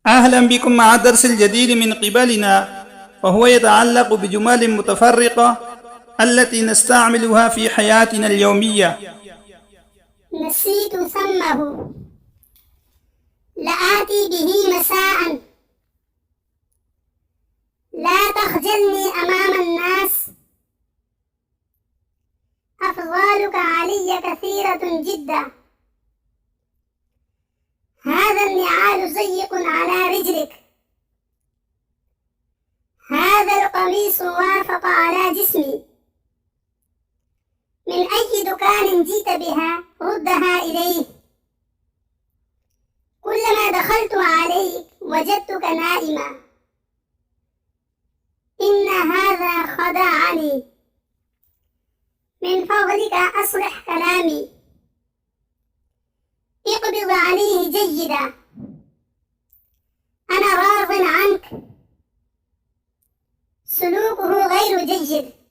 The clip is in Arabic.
أهلا بكم مع الدرس الجديد من قبلنا، وهو يتعلق بجمل متفرقة التي نستعملها في حياتنا اليومية. نسيت ثمه، لآتي به مساء، لا تخجلني أمام الناس، أفضالك علي كثيرة جدا، هذا النعال ضيق على رجلك، هذا القميص وافق على جسمي، من أي دكان جئت بها ردها إليه، كلما دخلت عليك وجدتك نائما، إن هذا خدعني، من فضلك أصلح كلامي، اقبض عليه جيدا، أنا راض عنك، سلوكه غير جيد.